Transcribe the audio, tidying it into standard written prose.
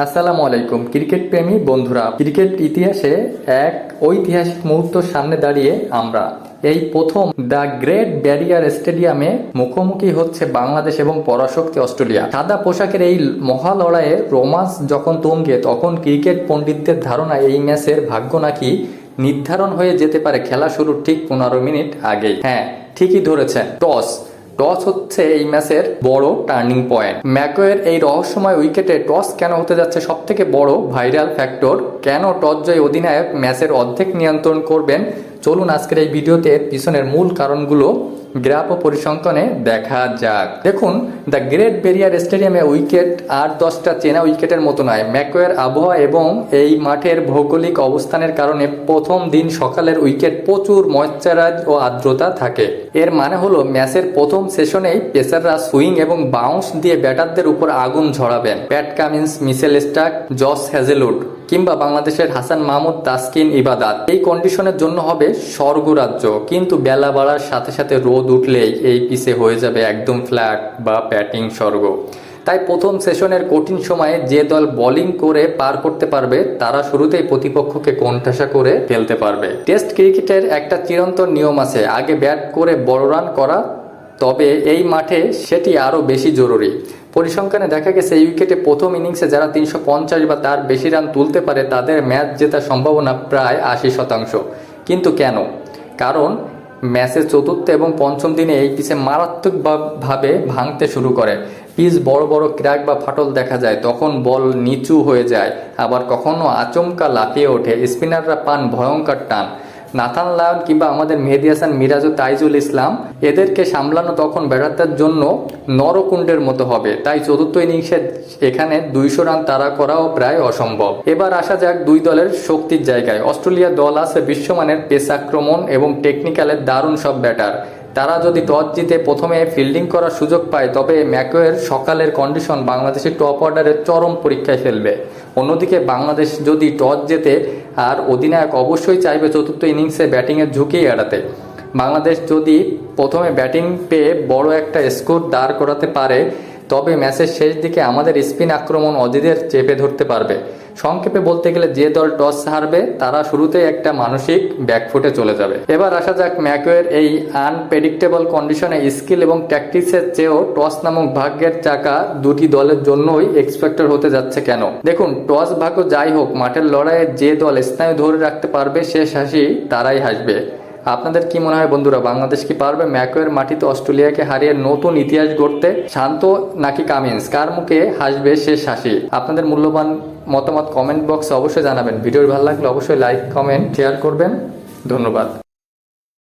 আসসালামু আলাইকুম ক্রিকেট প্রেমী বন্ধুরা, ক্রিকেট ইতিহাসে এক ঐতিহাসিক মুহূর্ত সামনে দাঁড়িয়ে আমরা এই প্রথম দ্য গ্রেট ব্যারিয়ার স্টেডিয়ামে মুখোমুখি হচ্ছে বাংলাদেশ এবং পরাশক্তি অস্ট্রেলিয়া। সাদা পোশাকের এই মহা লড়াইয়ে রোমাঞ্চ যখন তুঙ্গে, তখন ক্রিকেট পণ্ডিতদের ধারণা এই ম্যাচের ভাগ্য নাকি নির্ধারণ হয়ে যেতে পারে খেলা শুরুর ঠিক 15 মিনিট আগেই। হ্যাঁ, ঠিকই ধরেছেন, টস হচ্ছে এই ম্যাচের বড় টার্নিং পয়েন্ট। ম্যাকওয়ের এই রহস্যময় উইকেটে টস কেন হতে যাচ্ছে সব থেকে বড় ভাইরাল ফ্যাক্টর, কেন টস জয়ী অধিনায়ক ম্যাচের অর্ধেক নিয়ন্ত্রণ করবেন, চলুন আজকের এই ভিডিওতে পিছনের মূল কারণগুলো গ্রাফ ও পরিসংখ্যানে দেখা যাক। দেখুন, দ্য গ্রেট ব্যারিয়ার স্টেডিয়ামে উইকেট আর 10টা চেনা উইকেটের মতো নয়। ম্যাকওয়ের আবহাওয়া এবং এই মাঠের ভৌগোলিক অবস্থানের কারণে প্রথম দিন সকালের উইকেট প্রচুর ময়েশ্চারাইজ ও আর্দ্রতা থাকে। এর মানে হলো ম্যাচের প্রথম সেশনেই পেসাররা সুইং এবং বাউন্স দিয়ে ব্যাটারদের উপর আগুন ঝরাবেন। Pat Cummins, Mitchell Starc, Josh Hazlewood কিংবা বাংলাদেশের হাসান মাহমুদ, তাসকিন ইবাদাত এই কন্ডিশনের জন্য হবে স্বর্গরাজ্য। কিন্তু বেলা বাড়ার সাথে সাথে রোদ উঠলেই এই পিচে হয়ে যাবে একদম ফ্ল্যাট বা ব্যাটিং স্বর্গ। তাই প্রথম সেশনের কঠিন সময়ে যে দল বোলিং করে পার করতে পারবে তারা শুরুতেই প্রতিপক্ষকে কোণঠাসা করে ফেলতে পারবে। টেস্ট ক্রিকেটের একটা চিরন্তন নিয়ম আছে, আগে ব্যাট করে বড় রান করা, তবে এই মাঠে সেটি আরও বেশি জরুরি। পরিসংখ্যানে দেখা গেছে এই উইকেটে প্রথম ইনিংসে যারা 350 বা তার বেশি রান তুলতে পারে তাদের ম্যাচ জেতার সম্ভাবনা প্রায় 80%। কিন্তু কেন? কারণ ম্যাচের চতুর্থ এবং পঞ্চম দিনে এই পিচে মারাত্মকভাবে ভাঙতে শুরু করে। পিচ বড় বড় ক্র্যাক বা ফাটল দেখা যায়, তখন বল নিচু হয়ে যায়, আবার কখনো আচমকা লাফিয়ে ওঠে। স্পিনাররা পান ভয়ঙ্কর টান। নাথান লায়ন কিংবা আমাদের মেহেদী হাসান মিরাজ ও তাইজুল ইসলাম, এদেরকে সামলানো তখন ব্যাটারদের জন্য নরকুণ্ডের মতো হবে। তাই চতুর্থ ইনিংসে এখানে 200 রান তাড়া করাও প্রায় অসম্ভব। এবার আসা যাক দুই দলের শক্তির জায়গায়। অস্ট্রেলিয়া দল আছে বিশ্বমানের পেস আক্রমণ এবং টেকনিক্যালের দারুণ সব ব্যাটার। তারা যদি টস জিতে প্রথমে ফিল্ডিং করার সুযোগ পায়, তবে ম্যাকওয়ের সকালের কন্ডিশন বাংলাদেশের টপ অর্ডারের চরম পরীক্ষায় ফেলবে। অন্যদিকে বাংলাদেশ যদি টস জেতে, আর অধিনায়ক অবশ্যই চাইবে চতুর্থ ইনিংসে ব্যাটিংয়ের ঝুঁকি এড়াতে। বাংলাদেশ যদি প্রথমে ব্যাটিং পেয়ে বড় একটা স্কোর দাঁড় করাতে পারে, তবে ম্যাচের শেষ দিকে আমাদের স্পিন আক্রমণ অজিদের চেপে ধরতে পারবে। সংক্ষেপে বলতে গেলে যে দল টস হারবে তারা শুরুতেই একটা মানসিক ব্যাকফুটে চলে যাবে। এবার আসা যাক ম্যাকওয়ের এই আনপ্রেডিক্টেবল কন্ডিশনে স্কিল এবং ট্যাকটিক্সের চেয়েও টস নামক ভাগ্যের চাকা দুটি দলের জন্যই এক্সপেক্টেড হতে যাচ্ছে কেন। দেখুন, টস ভাগ্য যাই হোক, মাঠের লড়াইয়ে যে দল স্নায়ু ধরে রাখতে পারবে শেষ হাসি তারাই হাসবে। আপনাদের কি মনে হয় বন্ধুরা, বাংলাদেশ কি পারবে ম্যাকওয়ের মাটিতে অস্ট্রেলিয়াকে হারিয়ে নতুন ইতিহাস গড়তে? শান্ত নাকি কামিন্স, কার মুখে হাসবে শেষ হাসি? আপনাদের মূল্যবান মতামত কমেন্ট বক্সে অবশ্যই জানাবেন। ভিডিও ভালো লাগলে অবশ্যই লাইক, কমেন্ট, শেয়ার করবেন। ধন্যবাদ।